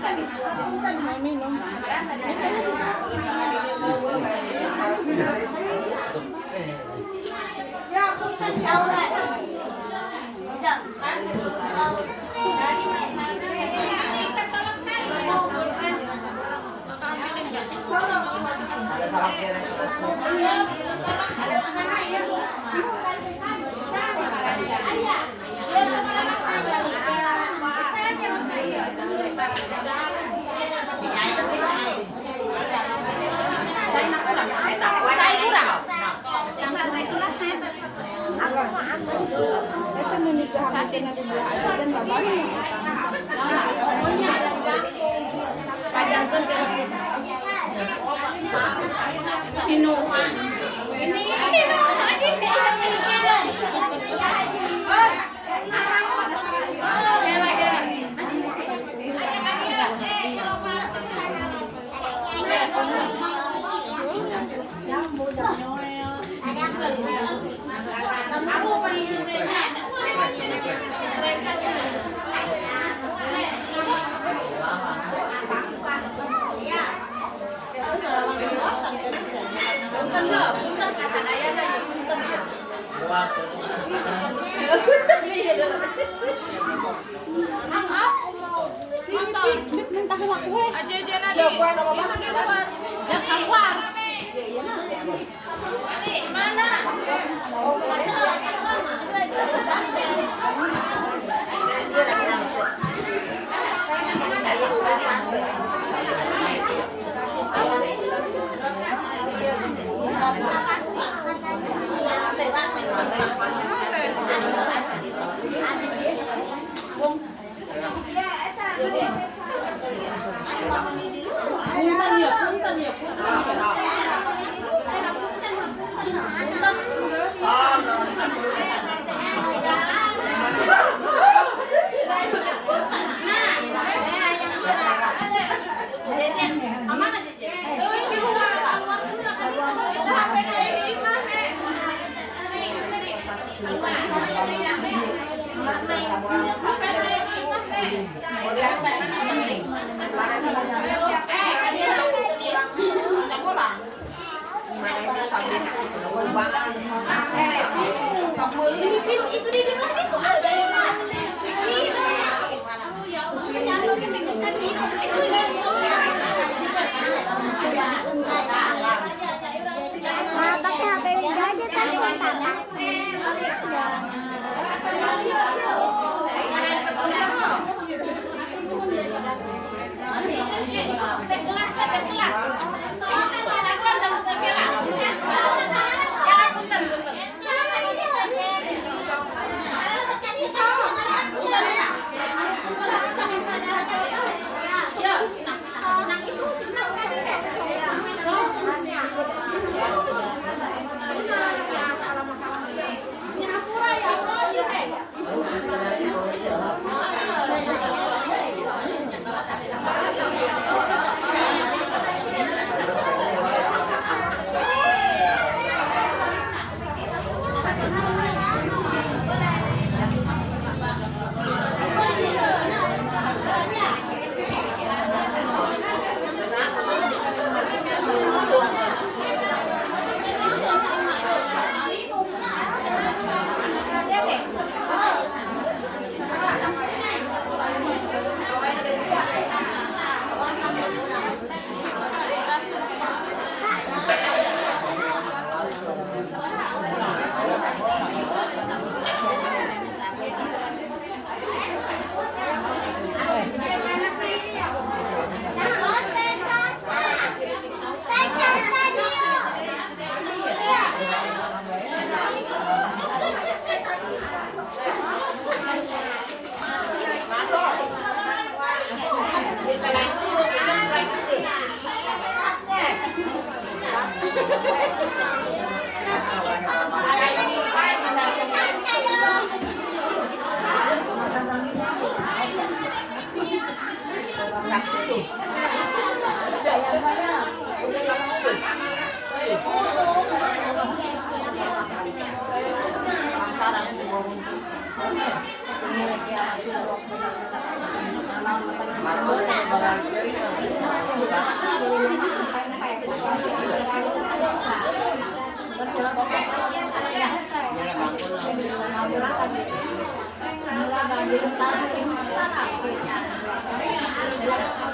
May minum. Itu menikah makin ada dua aja dan bapaknya. Pajangkan Sino.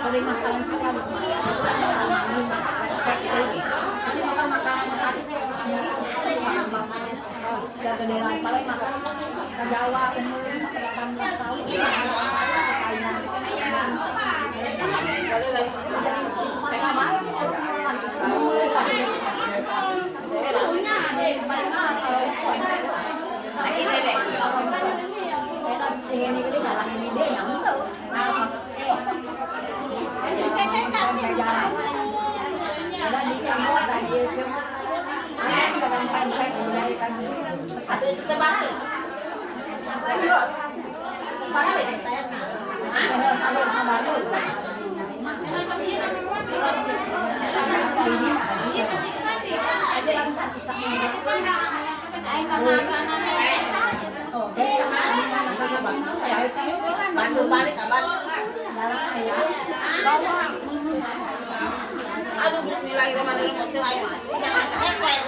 sering makanan suka jadi makan makanan saat itu udah gede lah paling makan ke Jawa umur 18 tahun ini gede nggak ini dia yang tuh sampai jalan ada di kamar dan dia cuma ada dengan pempek menjadikan satu itu terbalik balik ada kabar dulu ada langkah di sana bantu balik abang aduh bismillahirrahmanirrahim ayo jangan kehepet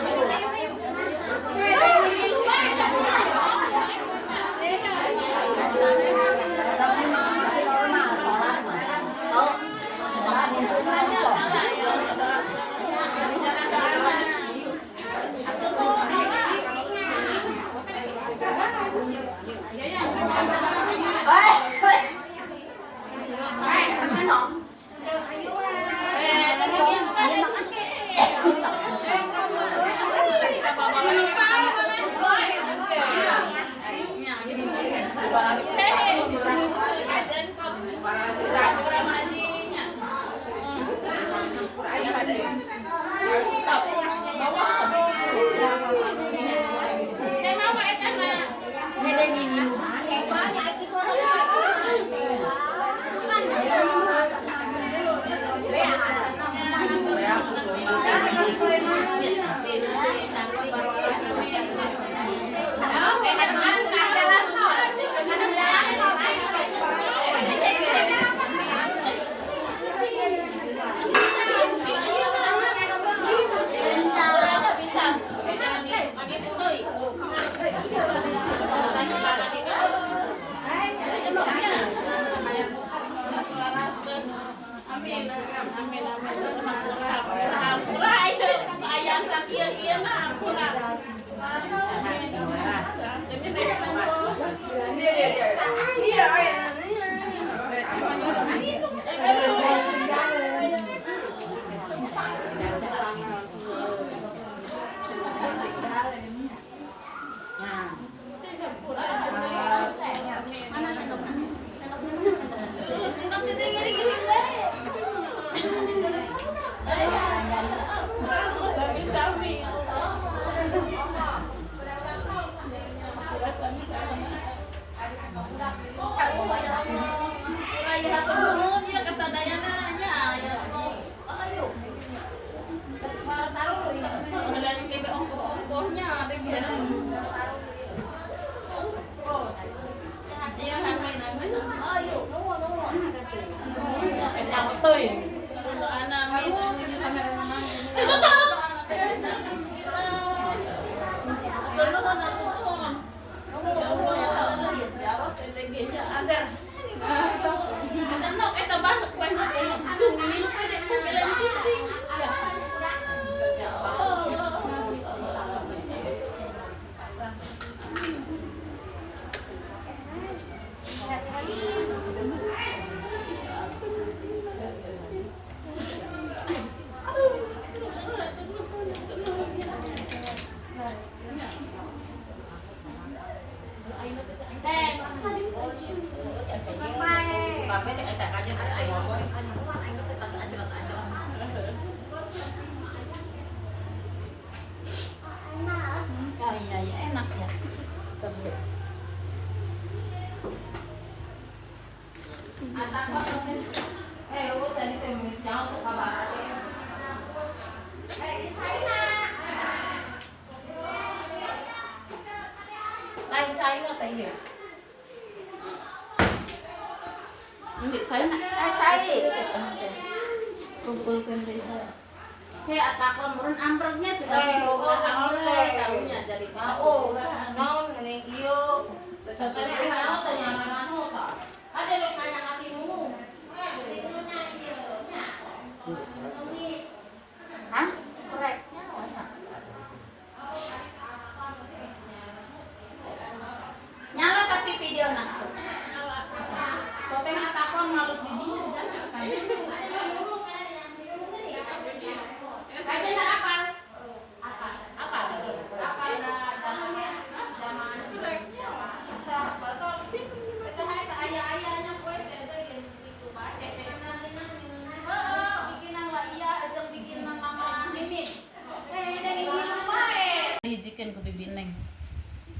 tapi masih normal sholat oh sholat itu kumpulkan deh. Hei, atakon murun ambroknya tidak ambrok karunya jadi kau. Oh, naon ngene ieu. Biasanya naon tanya naon ta.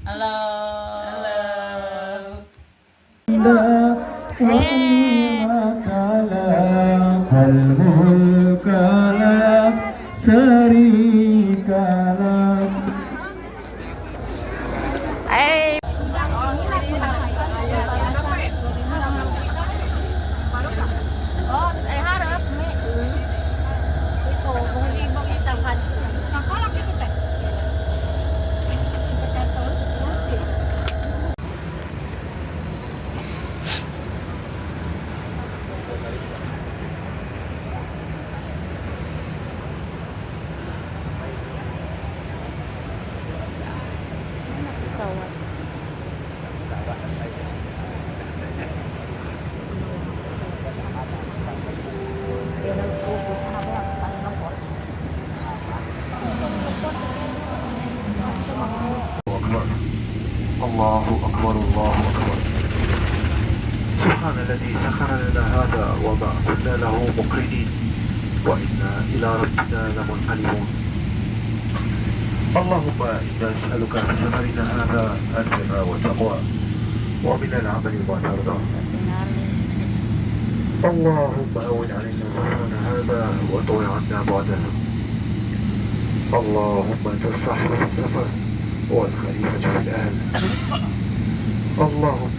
Halo. Pesawat. الله أكبر الله أكبر سبحان الذي سخر لنا هذا وما كنا له مقرنين وإنا إلى ربنا لمنقلبون اللهم إنا نسألك في سفرنا هذا البر والتقوى ومن العمل ما ترضى اللهم أول علينا سفرنا هذا وطوي عنا بعده اللهم أنت الصاحب في السفر والخليفة في الأهل اللهم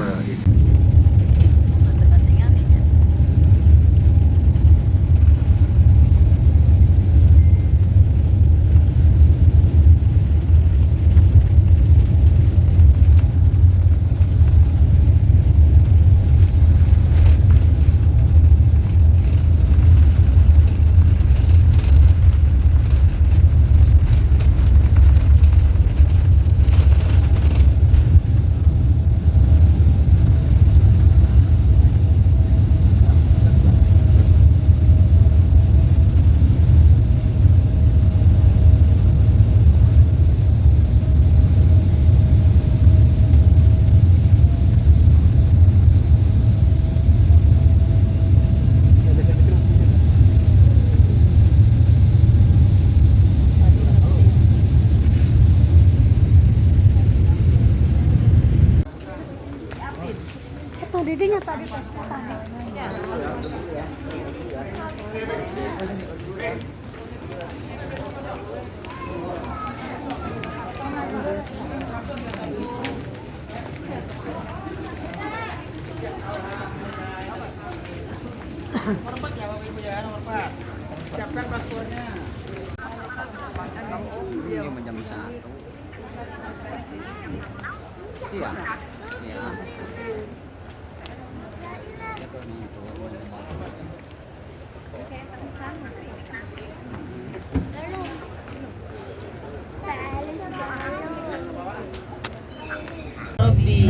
Siapkan paspornya. Ini jam 1. Iya. Iya. Rabbi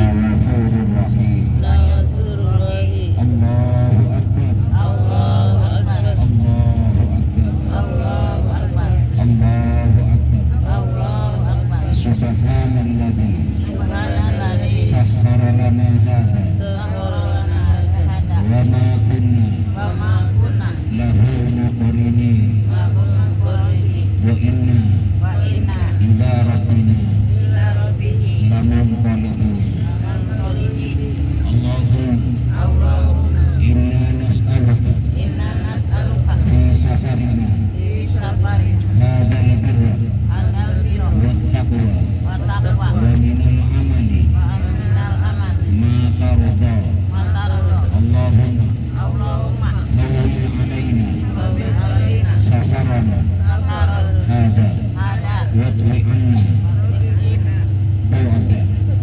Nasrullahi Allahu Akbar Allahu Akbar Subhanalladzi Subhanalladzi sakhkhara lana hadza sakhkhara lana hadza wa ma kunna wa ma kunna lahu muqrinin lahu muqrinin wa inna wa inna ila rabbina ila rabbihi lamunqalibun. Allahumma inna nas'aluka inna nas'aluka fi safarina fi safarina hadzal birra anal birra wat taqwa wa taqwa wa minal amali wa minal amali ma tarda. ma tarda Allahumma Allahumma hawwin alaina wa alaina safarana safaral hadza hada wadwi anna bu'da.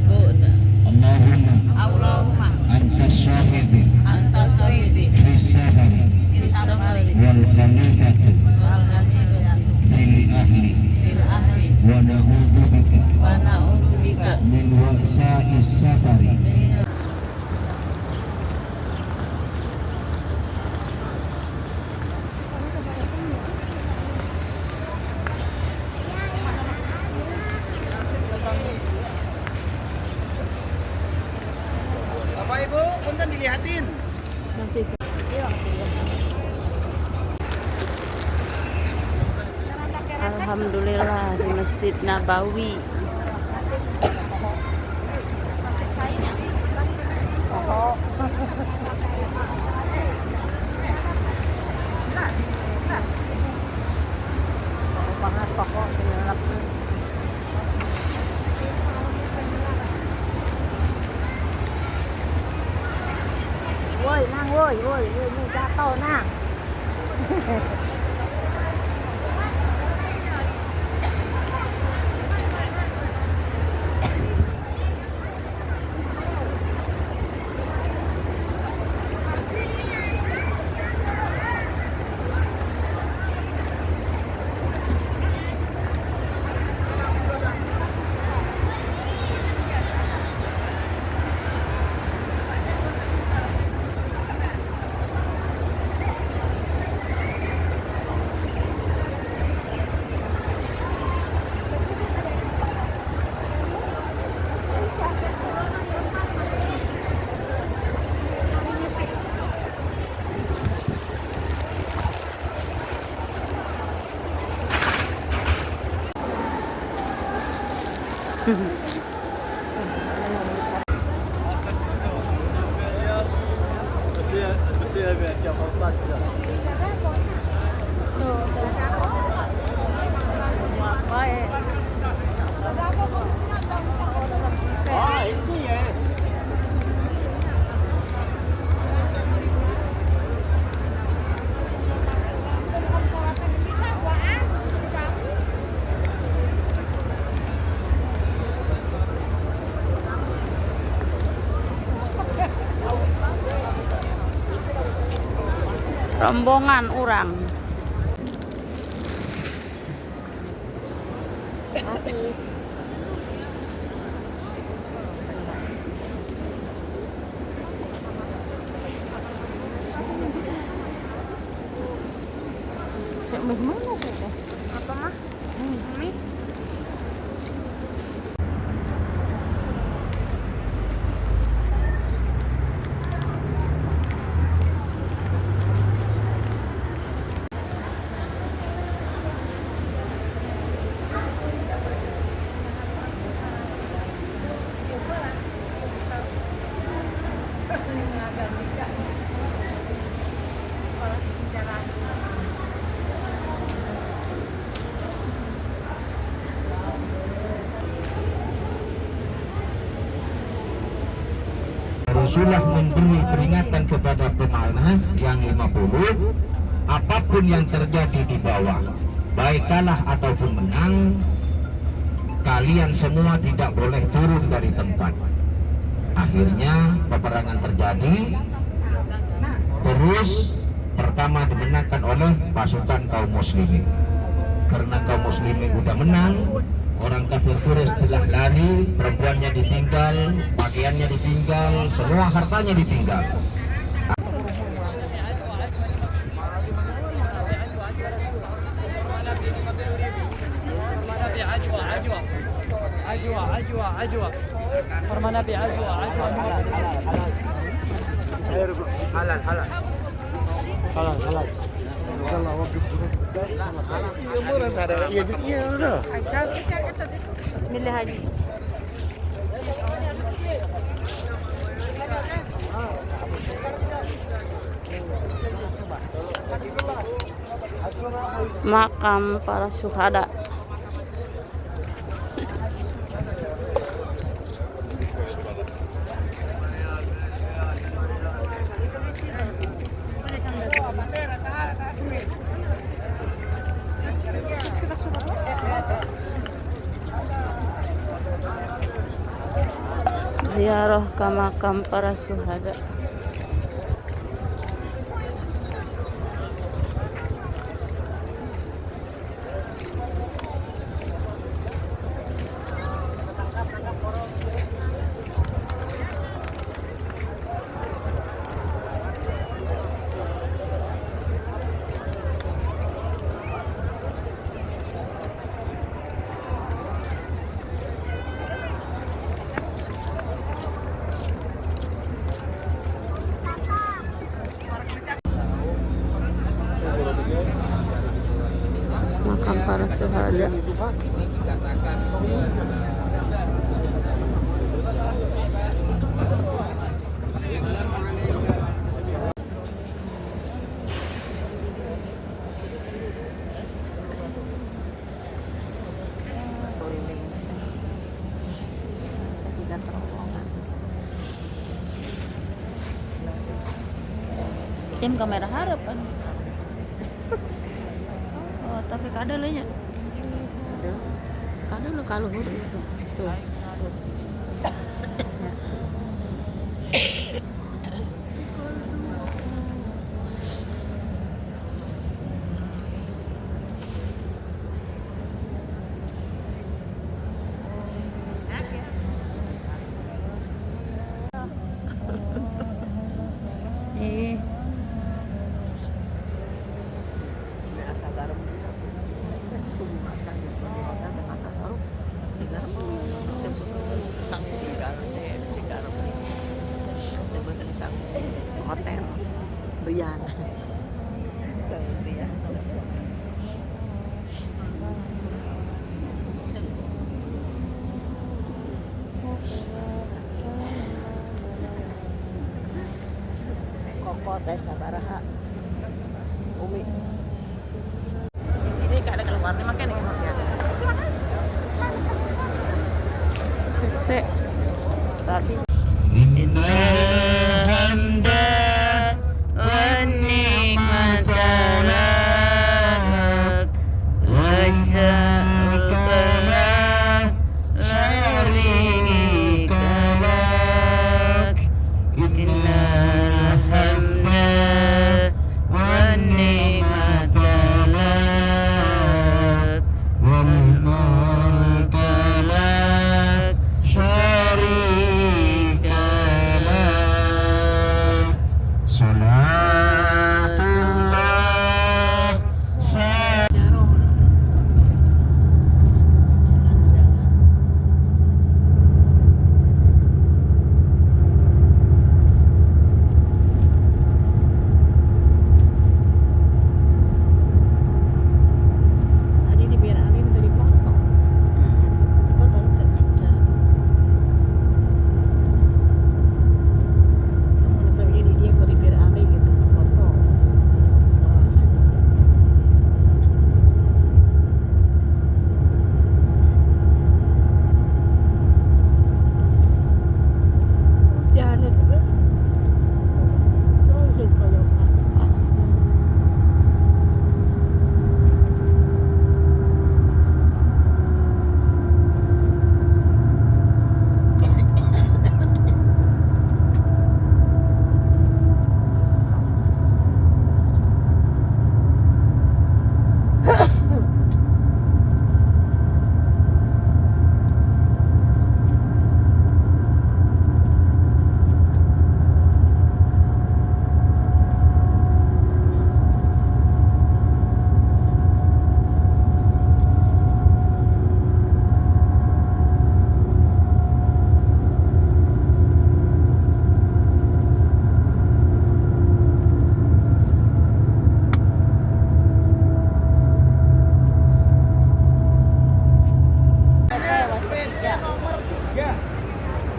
bu'da Allahumma Allahumma anta sahibi anta sayyidi fi safari fis safari wal khalifatu wal ghadibatu fil ahli fil ahli wa na'udzu bika wa na'udzu bika min wa'sa'is safari. Bapak Ibu, punten dilihatin. Alhamdulillah di Masjid Nabawi. Pangat pa ko, pinalap na. Woi, nang woi, may jatuh nang. Rombongan orang. Apa mah? Rasulullah memberi peringatan kepada pemanah yang 50, apapun yang terjadi di bawah, baik kalah ataupun menang, kalian semua tidak boleh turun dari tempat. Akhirnya peperangan terjadi. Terus pertama dimenangkan oleh pasukan kaum muslimin. Karena kaum muslimin udah menang, orang kafir Quraisy telah lari, perempuannya ditinggal, pakaiannya ditinggal, semua hartanya ditinggal. عجوة فرمنا بعجوة حلال Bismillah haji. Makam para syuhada. Ziarah ke makam para syuhada. Makam para syuhada. ada terowongan. Tim kamera harapan. Oh, tapi kada lah ya. Kada lo kalau huruf itu. Tuh. Ya. Hotel Brian. Koko teh sabaraha Umi ini kada keluar nih makan nih Se start. Innal hamda wan ni'mata lak wa syuka lak la syarika lak. Innal hamda wan ni'mata lak wal mulka lak syarika lak. Salatullah tadi dibirain dari foto tante tapi dia kok dibirain gitu foto soalnya hujan juga terus kalau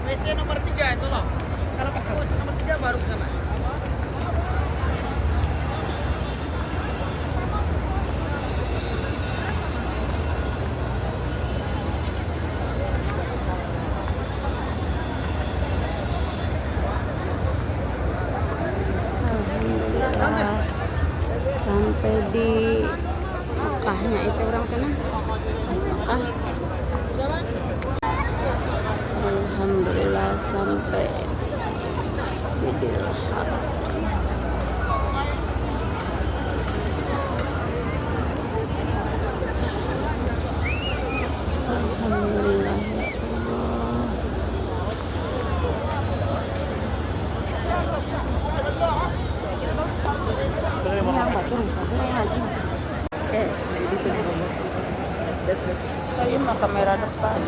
WC nomor 3 itu loh. Kalau pakai WC nomor 3 baru ke sana. Alhamdulillah sampai di Mekahnya itu orang kena Mekah. Alhamdulillah sampai Masjidil Haram. Alhamdulillah ya Allah. Saya mah kamera depan.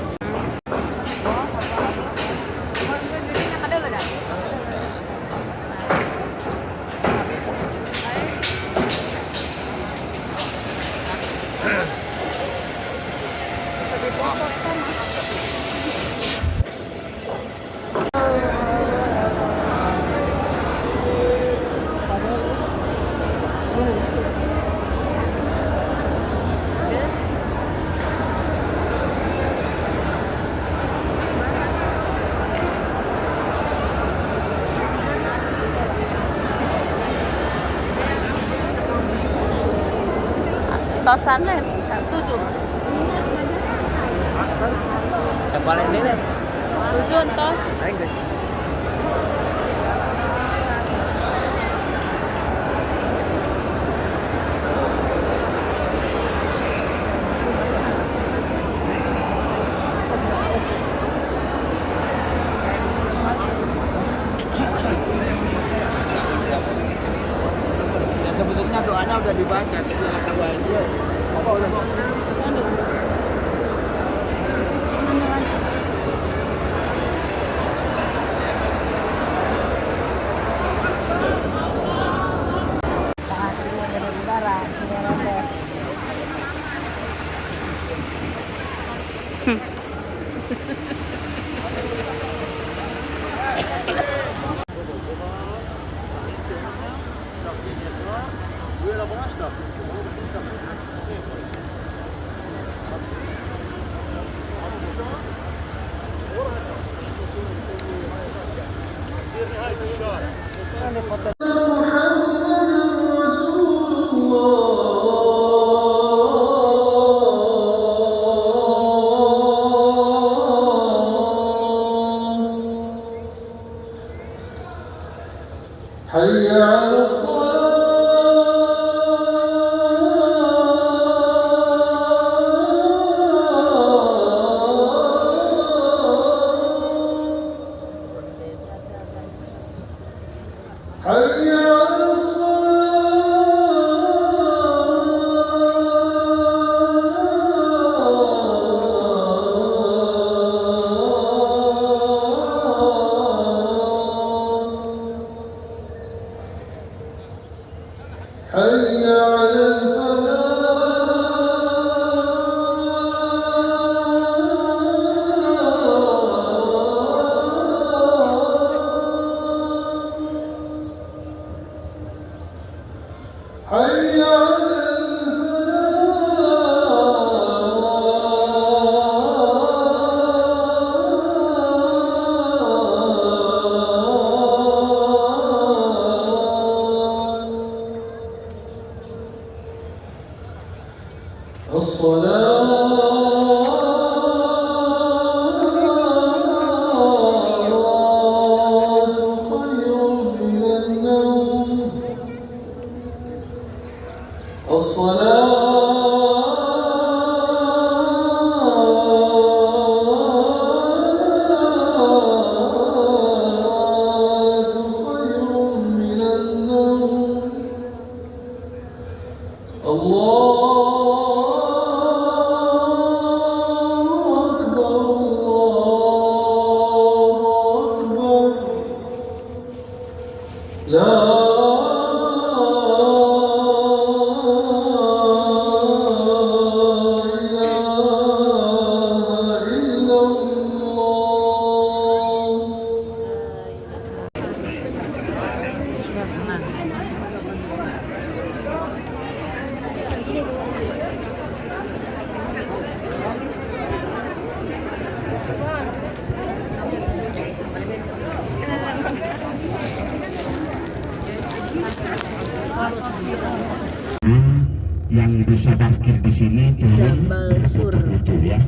tosannya 7. Yang paling ini 7 tos. ya sebetulnya doanya udah dibaca, tapi anak doain dia. Apa udah? حي على حي على حي على الفلاح حي على الصلاة خير من النوم الصلاة خير من النوم الله أكبر لا yang bisa parkir di sini turun Jabal Sur. itu ya.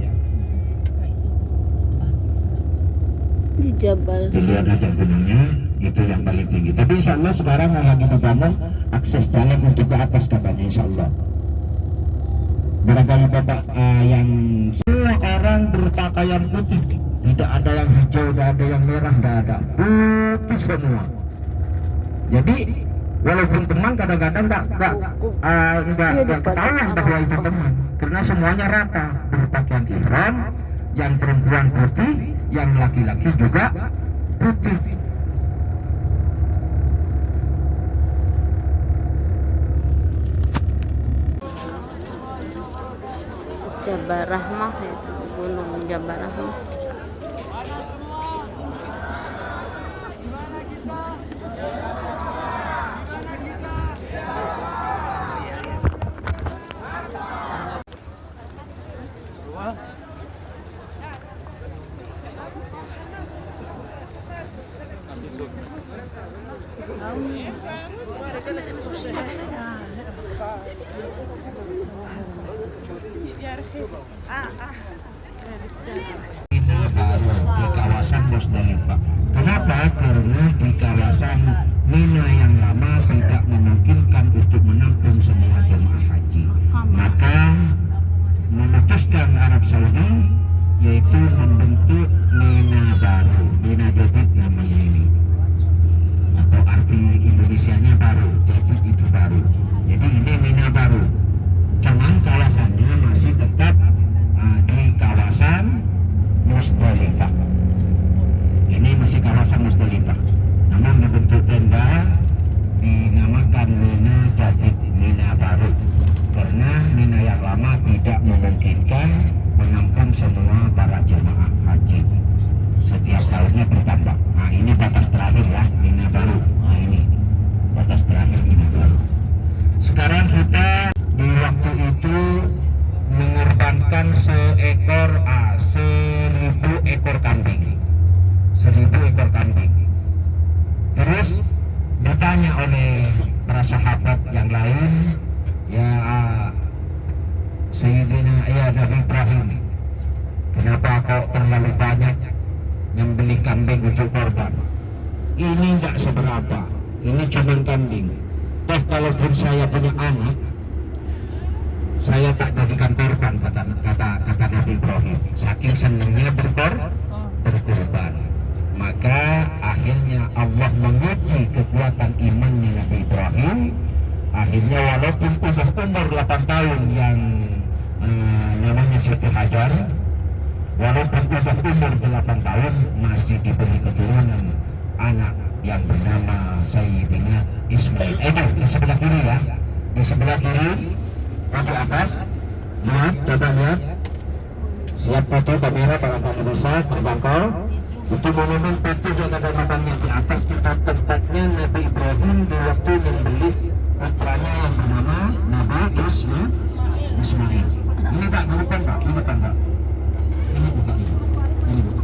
Di Jabal Sur. Dilihat aja gunungnya itu yang paling tinggi. Tapi insya Allah sekarang yang lagi dibangun akses jalan untuk ke atas katanya insya Allah. Barangkali bapak yang semua orang berpakaian putih, tidak ada yang hijau, tidak ada yang merah, tidak ada, putih semua. Jadi walaupun teman kadang-kadang nggak ketahuan bahwa itu teman, karena semuanya rata berpakaian ihram, yang perempuan putih, yang laki-laki juga putih. Jabal Rahmah itu Gunung Jabal Rahmah. Mina baru di kawasan Musdalifah. Kenapa? Karena di kawasan Mina yang lama tidak memungkinkan untuk menampung semua jemaah haji. Maka memutuskan Arab Saudi yaitu membentuk Mina baru, Mina Jadid namanya ini, atau arti Indonesianya baru, jadi itu baru. Jadi ini Mina baru. Cuman kawasannya masih tetap di kawasan Musdalifah. Ini masih kawasan Musdalifah, namun dibentuk tenda dinamakan Mina Jadid, Mina baru, karena Mina yang lama tidak memungkinkan menampung semua para jemaah haji. Setiap tahunnya bertambah. Nah ini batas terakhir ya, Mina baru. Nah ini batas terakhir Mina baru. Sekarang kita di waktu itu mengorbankan 1000 ekor kambing. 1000 ekor kambing. Terus ditanya oleh para sahabat yang lain, ya Sayyidina Nabi Ibrahim, kenapa kau terlalu banyak membeli kambing untuk korban? Ini enggak seberapa, ini cuma kambing. Toh kalaupun saya punya anak, saya tak jadikan korban, kata Nabi Ibrahim. Saking senangnya berkorban. Maka akhirnya Allah menguji kekuatan imannya Nabi Ibrahim. Akhirnya walaupun umur 8 tahun yang namanya Siti Hajar, walaupun umur 8 tahun masih diberi keturunan anak yang bernama Sayyidina Ismail. Itu di sebelah kiri ya, di sebelah kiri di atas. Lihat, coba lihat. Siap foto kamera barangkali bisa terjangkau. Itu monumen patung yang ada namanya di atas. Kita tempatnya Nabi Ibrahim di waktu membeli putranya yang bernama Nabi Ismail. Ini Pak, bukan Pak, ini kan Pak. Ini bukan ini. Ini bukan.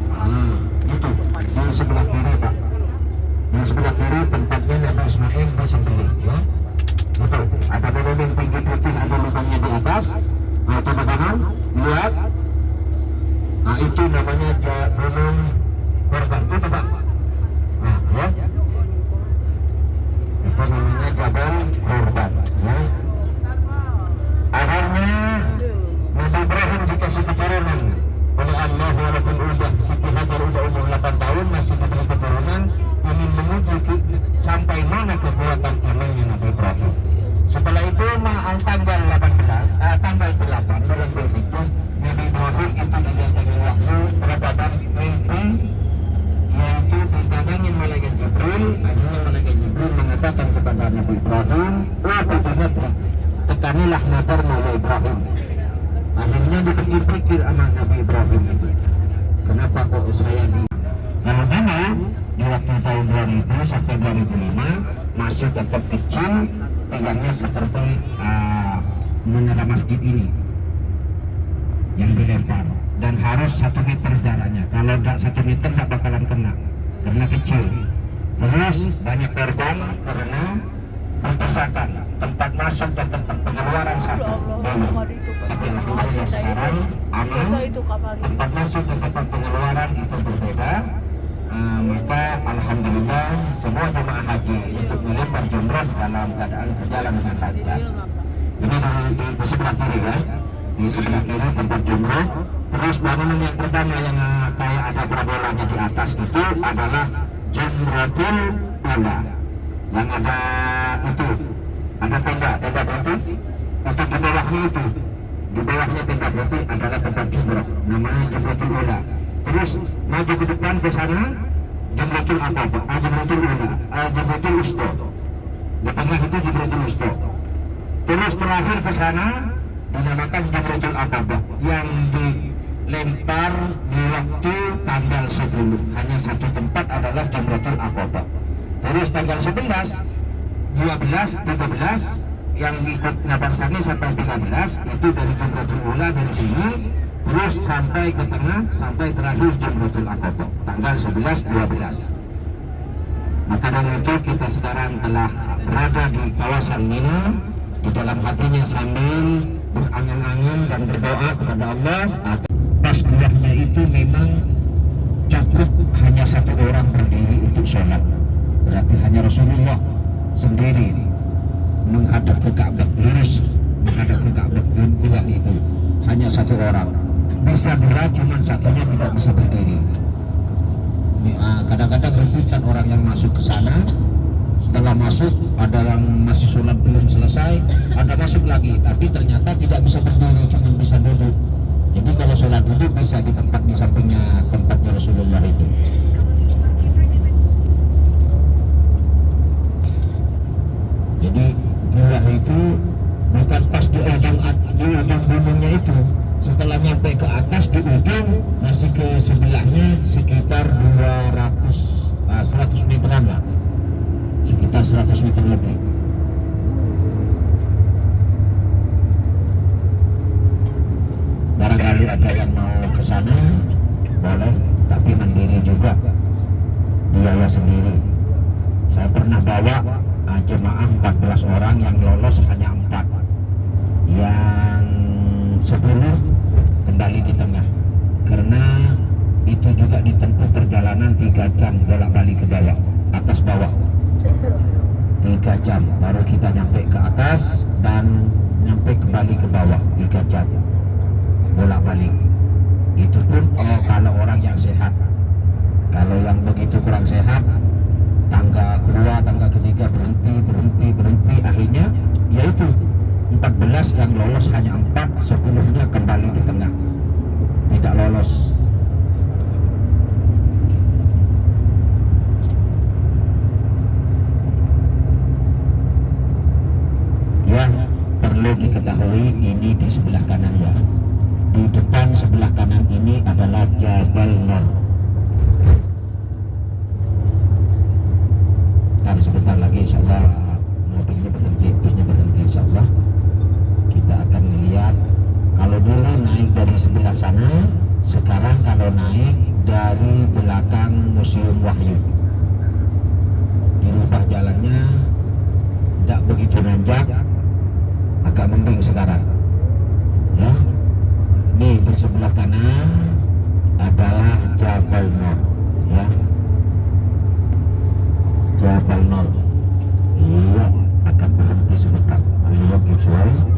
Itu di sebelah kiri Pak. Di sebelah kiri tempatnya Nabi Ismail disembelih ya. Itu ada monumen tinggi putih, ada lubangnya di atas. Nah itu bagaimana? Lihat. Nah itu namanya gunung korban itu Pak. Nah ya. Itu namanya Jabal Korban ya. Akhirnya Nabi Ibrahim dikasih keturunan oleh Allah, walaupun udah Siti Hajar udah umur 8 tahun masih diberi keturunan, ingin menguji sampai mana kekuatan imannya Nabi Ibrahim. Setelah itu tanggal 8 bulan Dzulhijjah, Nabi Ibrahim itu didatangi wahyu berupa mimpi, yaitu didatangi malaikat Jibril. Akhirnya malaikat Jibril mengatakan kepada Nabi Ibrahim, tekanilah nazar Nabi Ibrahim. Akhirnya dipikir-pikir sama Nabi Ibrahim itu, kenapa kok saya kalau dulu di waktu tahun 2000 sampai 2005 masih tetap kecil, tigangnya seperti menara masjid ini yang dilempar, dan harus 1 meter jaraknya. Kalau tidak 1 meter tidak bakalan kena karena kecil. Terus banyak korban karena berdesakan, tempat masuk dan tempat pengeluaran satu dulu. Tapi alhamdulillah sekarang aman, tempat masuk dan tempat pengeluaran itu berbeda. Maka alhamdulillah semua jemaah haji untuk melempar jumrah dalam keadaan berjalan dengan lancar. Ini di sebelah kiri ya, di sebelah kiri tempat jumrah. Terus bangunan yang pertama yang kayak ada parabolanya di atas itu adalah Jamratul Ula, yang ada itu ada tenda berarti untuk di bawahnya itu, di bawahnya tenda berarti adalah tempat jumrah, namanya Jamratul Ula. Terus maju ke depan ke sana Jamratul Aqabah, Jamratul Ula, Jamratul Wusta. Di tengah itu Jamratul Wusta. Terus terakhir ke sana dinamakan Jamratul Aqabah yang dilempar di waktu tanggal 10. Hanya satu tempat adalah Jamratul Aqabah. Terus tanggal 11, 12, 13 yang ikut Nabarsani sampai 13 itu dari Jamratul Ula dari sini. Terus sampai ke tengah, sampai terakhir Jamratul Aqabah tanggal 11-12. Maka dari itu kita sekarang telah berada di kawasan Mina, di dalam hatinya sambil berangan-angan dan berdoa kepada Allah agar pas buahnya itu memang cukup hanya satu orang berdiri untuk sholat. Berarti hanya Rasulullah sendiri menghadap ke Ka'bah, lurus menghadap ke Ka'bah gua itu hanya satu orang. Bisa dua, cuman satunya tidak bisa berdiri. Kadang-kadang rebutan orang yang masuk ke sana. Setelah masuk, ada yang masih sholat belum selesai, ada masuk lagi, tapi ternyata tidak bisa berdiri, cuma bisa duduk. Jadi kalau sholat duduk bisa di tempat di sampingnya tempatnya Rasulullah itu. Jadi gua itu bukan pas di ujung gunungnya itu. Setelah nyampe ke atas di ujung masih ke sebelahnya sekitar 100 meteran lah. Sekitar 100 meter lebih. Barangkali ada yang mau ke sana boleh, tapi mandiri juga, biaya sendiri. Saya pernah bawa jemaah 14 orang, yang lolos hanya 4, yang 10 kembali di tengah, karena itu juga ditempuh perjalanan 3 jam bolak-balik ke bawah, atas bawah 3 jam baru kita nyampe ke atas dan nyampe kembali ke bawah 3 jam bolak-balik. Itu pun kalau orang yang sehat. Kalau yang begitu kurang sehat, tangga kedua, tangga ketiga berhenti, akhirnya yaitu 14 yang lolos hanya 4, 10-nya kembali di tengah, tidak lolos. Yang perlu diketahui, ini di sebelah kanan ya, di depan sebelah kanan ini adalah Jabal Nur. Dan sebentar lagi insyaallah mobilnya berhenti, busnya berhenti, insyaallah kita akan melihat. Kalau dulu naik dari sebelah sana, sekarang kalau naik dari belakang Museum Wahyu, dirubah jalannya, tidak begitu nanjak, agak mending sekarang ya. Ini di sebelah kanan adalah Jabal Nur ya, Jabal Nur. Iya, akan berhenti sebentar. Ayo sesuai.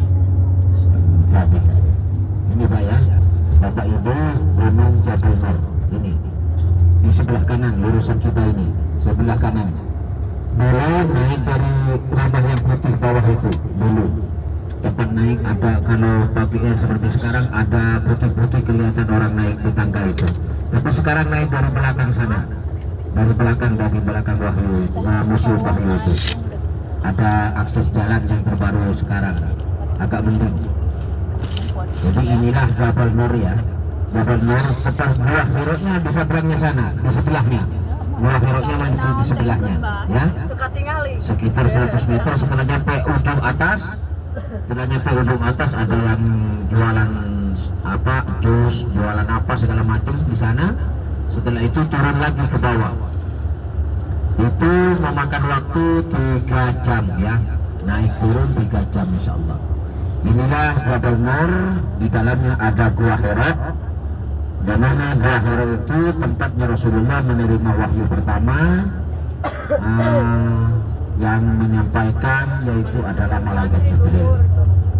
Ini Pak ya, Bapak Ibu, Gunung Jabal Nur. Ini di sebelah kanan, lurusan kita ini sebelah kanan. Dulu naik dari rumah yang putih bawah itu dulu. Depan naik ada, kalau paginya seperti sekarang ada putih-putih kelihatan orang naik di tangga itu. Tapi sekarang naik dari belakang sana, dari belakang Wahyu, Museum Wahyu itu. Ada akses jalan yang terbaru sekarang, agak mending. Jadi inilah Jabal Nur ya, Jabal Nur. Tepat buah hiruknya di seberangnya sana, di sebelahnya. Buah hiruknya masih di sebelahnya ya. Sekitar 100 meter setelah nyampe ujung atas. Setelah nyampe ujung atas ada yang jualan apa, jus, jualan apa segala macam di sana. Setelah itu turun lagi ke bawah. Itu memakan waktu 3 jam ya, naik turun 3 jam insyaallah. Inilah Jabal Nur, di dalamnya ada Gua Hira. Di mana Gua Hira itu tempatnya Rasulullah menerima wahyu pertama. Yang menyampaikan yaitu adalah malaikat Jibril.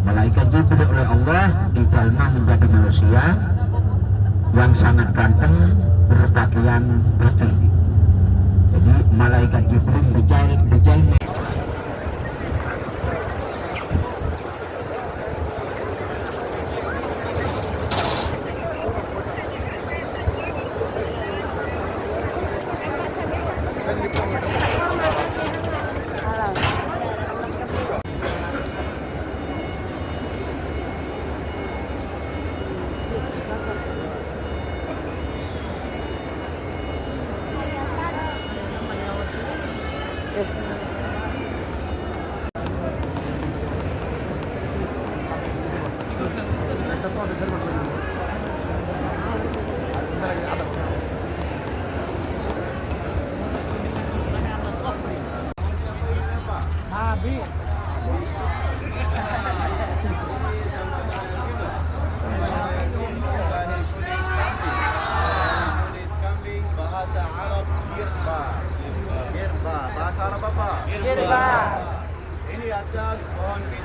Malaikat Jibril oleh Allah dijalma menjadi manusia yang sangat ganteng, berpakaian putih. Jadi malaikat Jibril dijalma. Yes.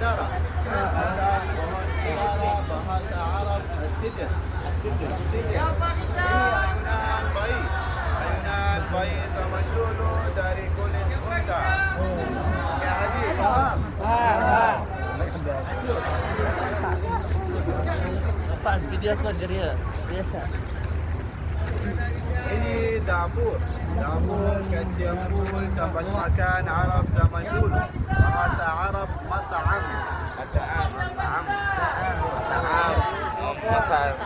Syajara. Pohon cemara bahasa Arab As-Sidr. Ini ayunan bayi. Ayunan bayi zaman dulu dari kulit unta. Ya Haji, faham? Pak, video apa geria? Biasa. Ini dapur. Dapur kecil full tempat makan Arab zaman dulu. Bahasa Arab mat'am. Mat'am.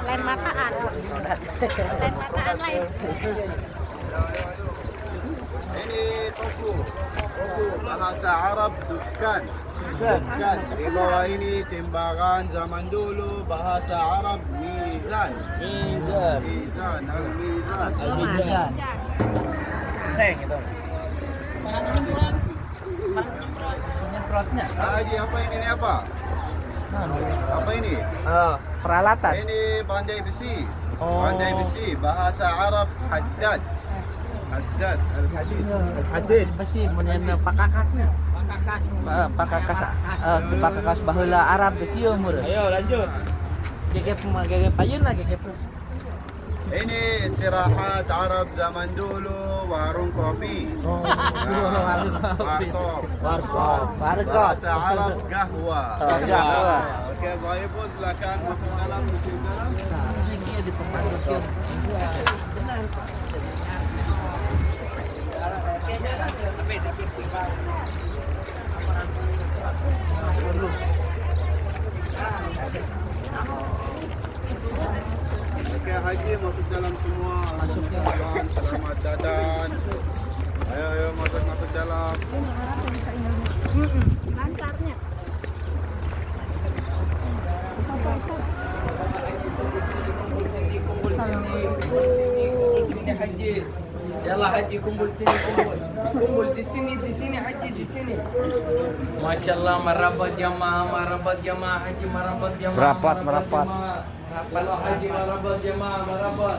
Lain mataan. Lain mataan lain. Ini toko. Bahasa Arab dukkan. Dukkan. Di bawah ini timbangan zaman dulu. Bahasa Arab mizan. Mizan. Al-mizan. Penyemprotnya. Haji, apa ini apa? Apa ini? Peralatan. Ini pandai besi. Pandai besi. Bahasa Arab haddad. Haddad. Al-hadid. Hadid besi menyen pakakasnya. Pakakas baheula Arab teh kieu meureun. Ayo lanjut. Gege payun lah gege. Ini istirahat Arab zaman dulu, warung kopi. Warkop. Bahasa Arab gahwa. Oke, Bapak Ibu silakan masuk dalam, masuk dalam. Ini di tempat itu. Oke, Haji masuk dalam semua. Selamat datang. Ayo masuk dalam. Lancarnya. Sini haji. Yalla haji kumpul sini kumpul. Kumpul di sini haji di sini. Masyaallah marabat jamaah haji marabat jamaah. Merapat. Kalau haji marabat jamaah marabat.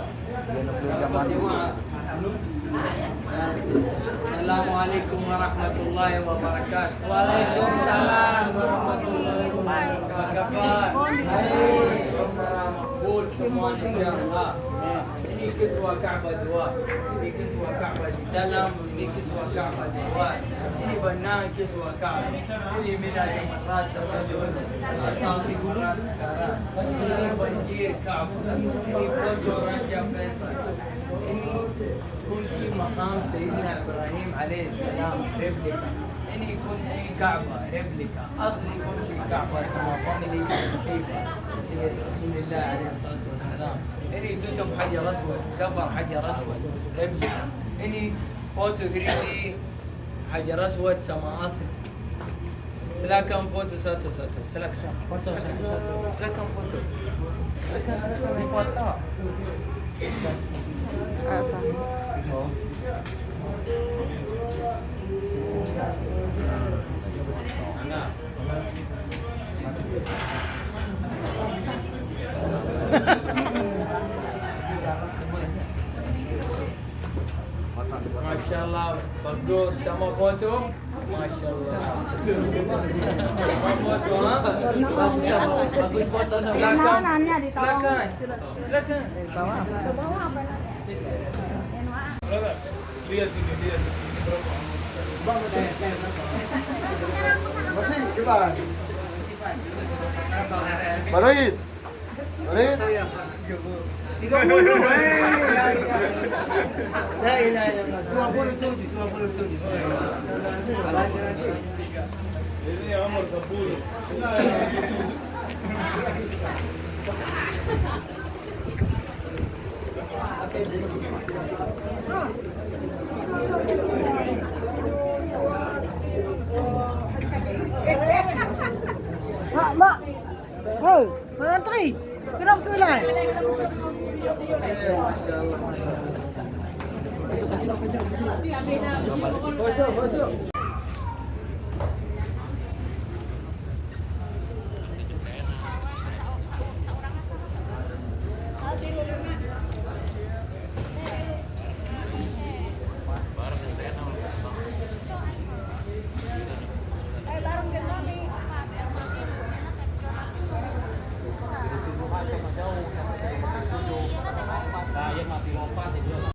Jamaah. Assalamualaikum warahmatullahi wabarakatuh. Waalaikumsalam warahmatullahi wabarakatuh. Apa kabar? Hai, makbul semua insyaallah. Ini kiswah Ka'bah dua. Ini kiswah Ka'bah di dalam, ini kiswah Ka'bah di luar. Ini benar kiswah Ka'bah. Ini mina jemaat terkejut. Atau figurat sekarang. Ini banjir Ka'bah. Ini foto Raja Faisal. Ini kunci makam Sayyidina Ibrahim alaihissalam replika. Ini kunci Ka'bah replika. Asli kunci Ka'bah sama family Syifah Sayyid Rasulullah alaihissalatu wassalam. Ini tutup hajar aswad, cover hajar aswad replika. Ini foto 3D hajar aswad sama asli. Silakan foto satu-satu. Silakan foto. Silakan foto. Silakan foto. Apa? Masyaallah bagus sama foto. Masyaallah. Foto ha? Bagus foto nak belakang. Silakan. Lihat ini. Bang, masih gimana? Balik. 30. La ilaha illallah. 27. Ini Amr 10. Mak. Hei, menteri. Kenapa ke lai? dilompat itu lah.